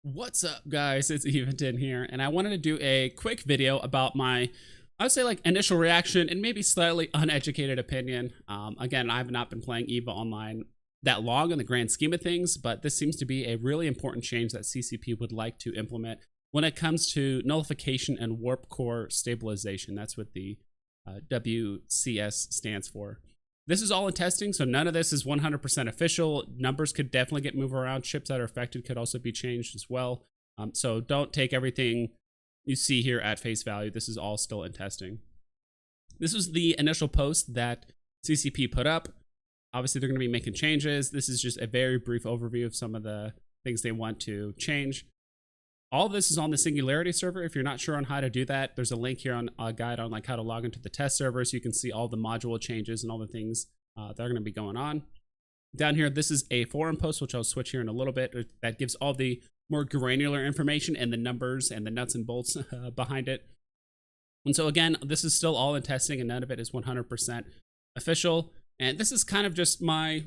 What's up, guys? It's Eventon here, and I wanted to do a quick video about my, I would say, like, initial reaction and maybe slightly uneducated opinion. Again, I have not been playing EVA Online that long in the grand scheme of things, but this seems to be a really important change that CCP would like to implement when it comes to nullification and warp core stabilization. That's what the WCS stands for. This is all in testing, so none of this is 100% official. Numbers could definitely get moved around. Ships that are affected could also be changed as well. So don't take everything you see here at face value. This is all still in testing. This was the initial post that CCP put up. Obviously, they're going to be making changes. This is just a very brief overview of some of the things they want to change. All of this is on the Singularity server. If you're not sure on how to do that, there's a link here on a guide on like how to log into the test server, so you can see all the module changes and all the things that are going to be going on. Down here, this is a forum post, which I'll switch here in a little bit, that gives all the more granular information and the numbers and the nuts and bolts behind it. And so again, this is still all in testing and none of it is 100% official. And this is kind of just my,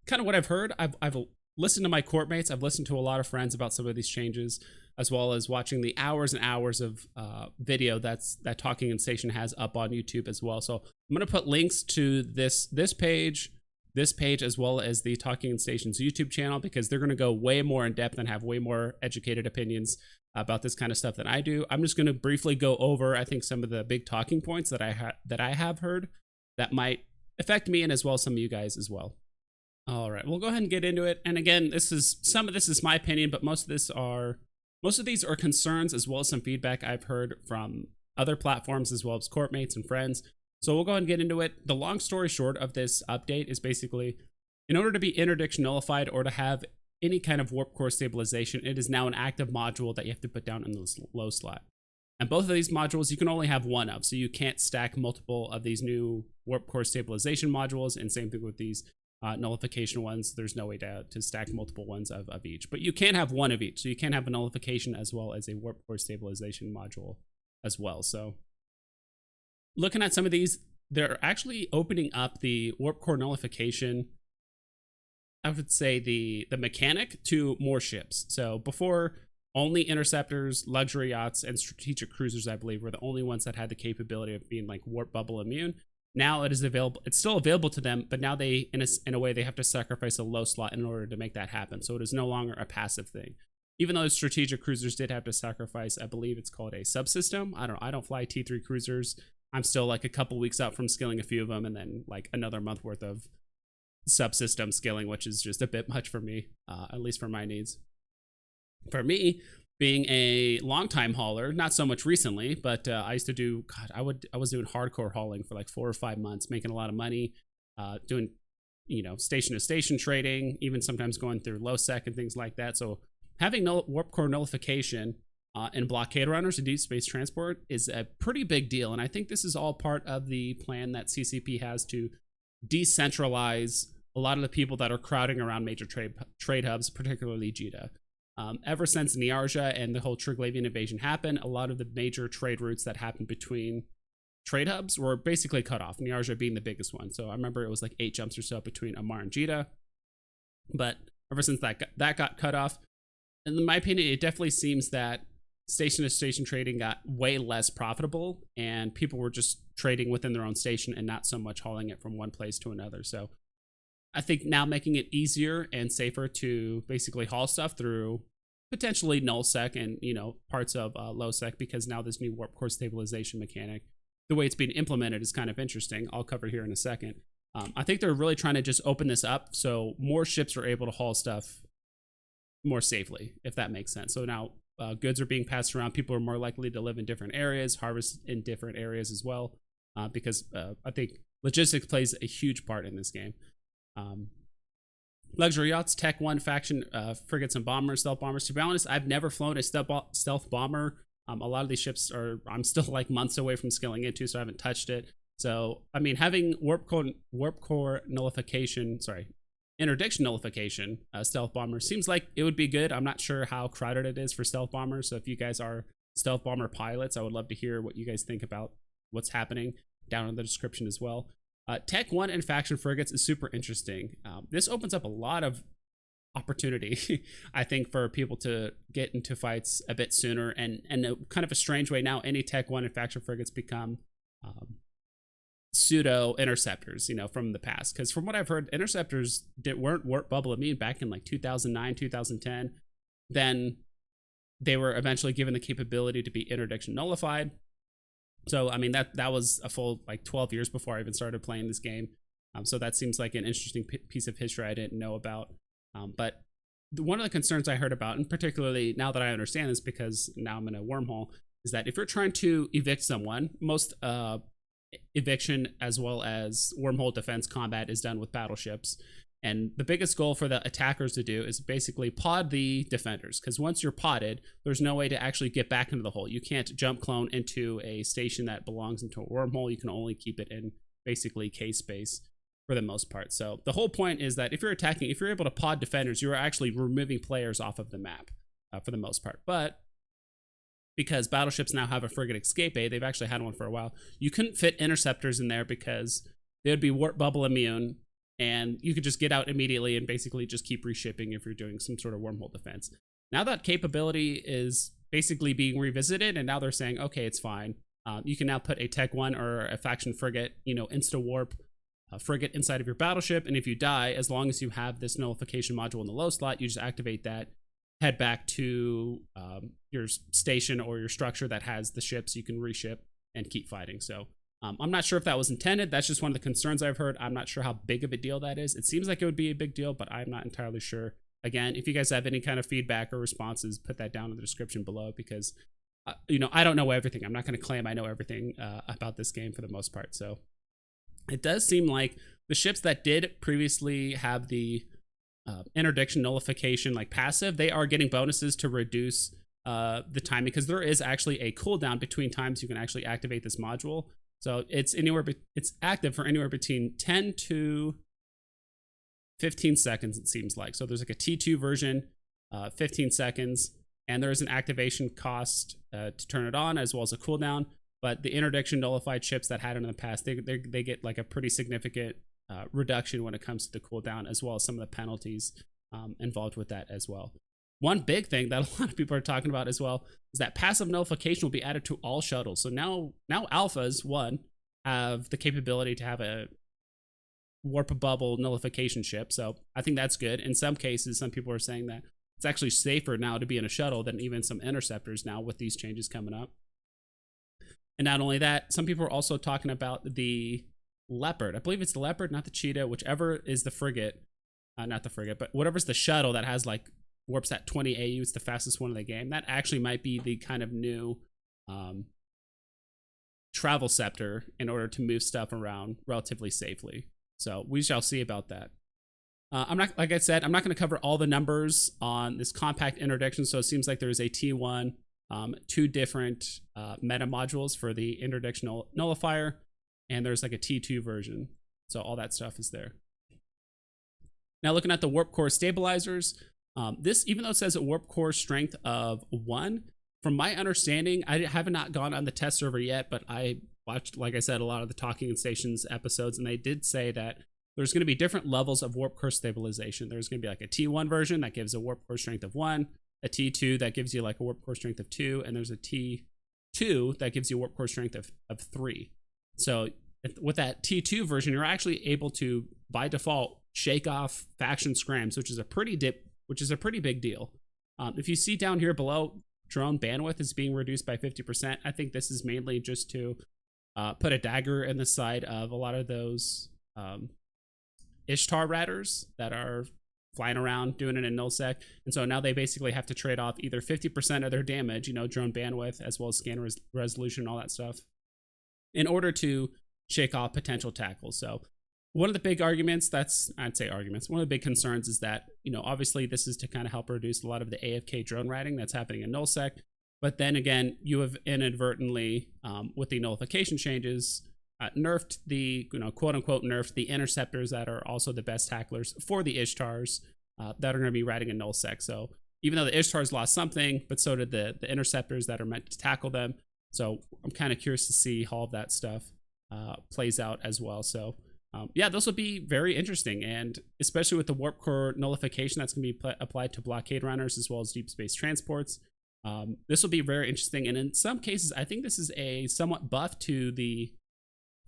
kind of what I've heard. I've listened to my courtmates. I've listened to a lot of friends about some of these changes, as well as watching the hours and hours of video that Talking in Station has up on YouTube as well. So I'm going to put links to this page, as well as the Talking in Station's YouTube channel, because they're going to go way more in depth and have way more educated opinions about this kind of stuff than I do. I'm just going to briefly go over, I think, some of the big talking points that I have heard that might affect me, and as well as some of you guys as well. All right, we'll go ahead and get into it. And again, some of this is my opinion, but most of these are concerns, as well as some feedback I've heard from other platforms, as well as courtmates and friends. So we'll go ahead and get into it. The long story short of this update is basically, in order to be interdiction nullified or to have any kind of warp core stabilization, it is now an active module that you have to put down in the low slot. And both of these modules you can only have one of, so you can't stack multiple of these new warp core stabilization modules, and same thing with these nullification ones. There's no way to stack multiple ones of each, but you can have one of each. So you can have a nullification as well as a warp core stabilization module as well. So looking at some of these, they're actually opening up the warp core nullification, I would say the mechanic, to more ships. So before, only interceptors, luxury yachts, and strategic cruisers, I believe, were the only ones that had the capability of being like warp bubble immune. Now it is available. It's still available to them, but now they, in a way, they have to sacrifice a low slot in order to make that happen. So it is no longer a passive thing. Even though strategic cruisers did have to sacrifice, I believe it's called a subsystem. I don't fly T3 cruisers. I'm still like a couple weeks out from skilling a few of them, and then like another month worth of subsystem skilling, which is just a bit much for me, at least for my needs. For me, being a longtime hauler, not so much recently, but I used to do, God, I was doing hardcore hauling for like 4 or 5 months, making a lot of money, doing, station to station trading, even sometimes going through low sec and things like that. So having warp core nullification and blockade runners and deep space transport is a pretty big deal. And I think this is all part of the plan that CCP has to decentralize a lot of the people that are crowding around major trade hubs, particularly Jeddah. Ever since Niarja and the whole Triglavian invasion happened, a lot of the major trade routes that happened between trade hubs were basically cut off, Niarja being the biggest one. So I remember it was like 8 jumps or so between Amar and Jeddah. But ever since that got cut off, in my opinion, it definitely seems that station-to-station trading got way less profitable, and people were just trading within their own station and not so much hauling it from one place to another. So I think now making it easier and safer to basically haul stuff through potentially null sec and parts of low sec, because now this new warp core stabilization mechanic, the way it's being implemented, is kind of interesting. I'll cover here in a second. I think they're really trying to just open this up so more ships are able to haul stuff more safely, if that makes sense. So now goods are being passed around. People are more likely to live in different areas, harvest in different areas as well, because I think logistics plays a huge part in this game. Luxury yachts, Tech 1 faction, frigates and bombers, stealth bombers. To be honest, I've never flown a stealth bomber. A lot of these ships I'm still like months away from skilling into, so I haven't touched it. So, I mean, having warp core nullification, interdiction nullification, stealth bomber seems like it would be good. I'm not sure how crowded it is for stealth bombers. So if you guys are stealth bomber pilots, I would love to hear what you guys think about what's happening down in the description as well. Tech 1 and faction frigates is super interesting. This opens up a lot of opportunity, I think, for people to get into fights a bit sooner. And a, kind of a strange way now, any Tech 1 and faction frigates become pseudo interceptors, from the past. Because from what I've heard, interceptors weren't warp bubble immune back in like 2009, 2010. Then they were eventually given the capability to be interdiction nullified. So I mean that was a full like 12 years before I even started playing this game. So that seems like an interesting piece of history I didn't know about. But one of the concerns I heard about, and particularly now that I understand this because now I'm in a wormhole, is that if you're trying to evict someone, most eviction as well as wormhole defense combat is done with battleships. And the biggest goal for the attackers to do is basically pod the defenders, because once you're podded, there's no way to actually get back into the hole. You can't jump clone into a station that belongs into a wormhole. You can only keep it in basically K space for the most part. So the whole point is that if you're attacking, if you're able to pod defenders, you're actually removing players off of the map for the most part. But because battleships now have a frigate escape bay, they've actually had one for a while, you couldn't fit interceptors in there because they would be warp bubble immune, and you could just get out immediately and basically just keep reshipping if you're doing some sort of wormhole defense. Now that capability is basically being revisited, and now they're saying, okay, it's fine. You can now put a Tech 1 or a faction frigate, insta-warp frigate inside of your battleship, and if you die, as long as you have this nullification module in the low slot, you just activate that, head back to your station or your structure that has the ships, you can reship and keep fighting. So I'm not sure if that was intended. That's just one of the concerns I've heard. I'm not sure how big of a deal that is. It seems like it would be a big deal, but I'm not entirely sure. Again, if you guys have any kind of feedback or responses, put that down in the description below, because I don't know everything. I'm not going to claim I know everything about this game for the most part. So it does seem like the ships that did previously have the interdiction nullification like passive, they are getting bonuses to reduce the timing, because there is actually a cooldown between times you can actually activate this module. So it's active for anywhere between 10 to 15 seconds, it seems like. So there's like a T2 version, 15 seconds, and there's an activation cost to turn it on, as well as a cooldown. But the interdiction nullified ships that had it in the past, they get like a pretty significant reduction when it comes to the cooldown, as well as some of the penalties involved with that as well. One big thing that a lot of people are talking about as well is that passive nullification will be added to all shuttles. So now alphas, one, have the capability to have a warp bubble nullification ship. So I think that's good. In some cases, some people are saying that it's actually safer now to be in a shuttle than even some interceptors now with these changes coming up. And not only that, some people are also talking about the Leopard. I believe it's the Leopard, not the Cheetah, whichever is the frigate. Not the frigate, but whatever's the shuttle that has like warps at 20 AU, it's the fastest one in the game. That actually might be the kind of new travel scepter in order to move stuff around relatively safely. So we shall see about that. Like I said, I'm not going to cover all the numbers on this compact interdiction. So it seems like there's a T1, 2 different meta modules for the interdiction nullifier, and there's like a T2 version. So all that stuff is there. Now looking at the warp core stabilizers, this, even though it says a warp core strength of 1, from my understanding, I have not gone on the test server yet, but I watched, like I said, a lot of the Talking Stations episodes, and they did say that there's going to be different levels of warp core stabilization. There's going to be like a T1 version that gives a warp core strength of 1, a T2 that gives you like a warp core strength of 2, and there's a T2 that gives you a warp core strength of 3. So with that T2 version, you're actually able to, by default, shake off faction scrims, which is a pretty big deal. If you see down here below, drone bandwidth is being reduced by 50%. I think this is mainly just to put a dagger in the side of a lot of those Ishtar ratters that are flying around doing it in nullsec. And so now they basically have to trade off either 50% of their damage, drone bandwidth, as well as scan resolution, all that stuff, in order to shake off potential tackles. So one of the big arguments, one of the big concerns is that, obviously this is to kind of help reduce a lot of the AFK drone ratting that's happening in nullsec. But then again, you have inadvertently, with the nullification changes, nerfed the, quote unquote, nerfed the interceptors that are also the best tacklers for the Ishtars that are going to be ratting in nullsec. So even though the Ishtars lost something, but so did the interceptors that are meant to tackle them. So I'm kind of curious to see how all of that stuff plays out as well. So Yeah, those will be very interesting, and especially with the warp core nullification that's going to be applied to blockade runners as well as deep space transports. This will be very interesting, and in some cases, I think this is a somewhat buff to the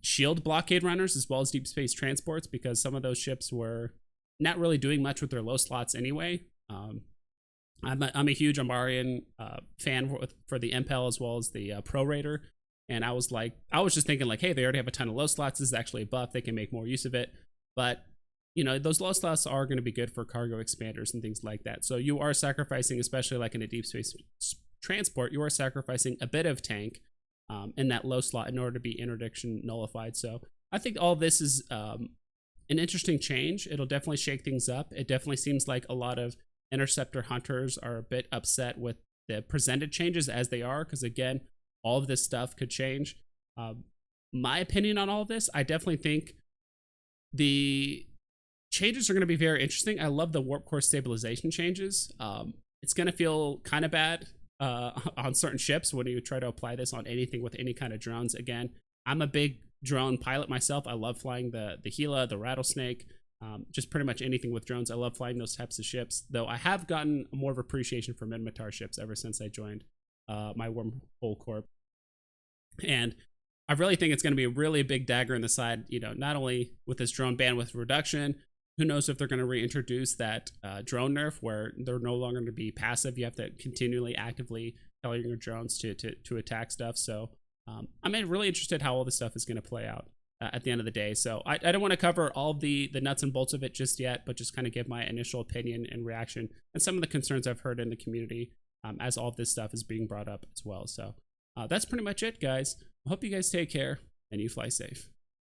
shield blockade runners as well as deep space transports, because some of those ships were not really doing much with their low slots anyway. I'm a huge Amarian fan for the Impel as well as the Pro Raider, and I was just thinking like, hey, they already have a ton of low slots. This is actually a buff. They can make more use of it, but you know, those low slots are going to be good for cargo expanders and things like that. So you are sacrificing, especially like in a deep space transport, you are sacrificing a bit of tank in that low slot in order to be interdiction nullified. So I think all this is an interesting change. It'll definitely shake things up. It definitely seems like a lot of interceptor hunters are a bit upset with the presented changes as they are, because again, all of this stuff could change. My opinion on all of this, I definitely think the changes are going to be very interesting. I love the warp core stabilization changes. It's going to feel kind of bad on certain ships when you try to apply this on anything with any kind of drones. Again, I'm a big drone pilot myself. I love flying the Gila, the Rattlesnake, just pretty much anything with drones. I love flying those types of ships, though I have gotten more of appreciation for Minmatar ships ever since I joined my Wormhole Corp. And I really think it's going to be a really big dagger in the side, you know, not only with this drone bandwidth reduction. Who knows if they're going to reintroduce that drone nerf where they're no longer going to be passive. You have to continually actively tell your drones to attack stuff. So I'm really interested how all this stuff is going to play out at the end of the day. So I don't want to cover all the nuts and bolts of it just yet, but just kind of give my initial opinion and reaction and some of the concerns I've heard in the community as all of this stuff is being brought up as well. So that's pretty much it, guys. I hope you guys take care and you fly safe.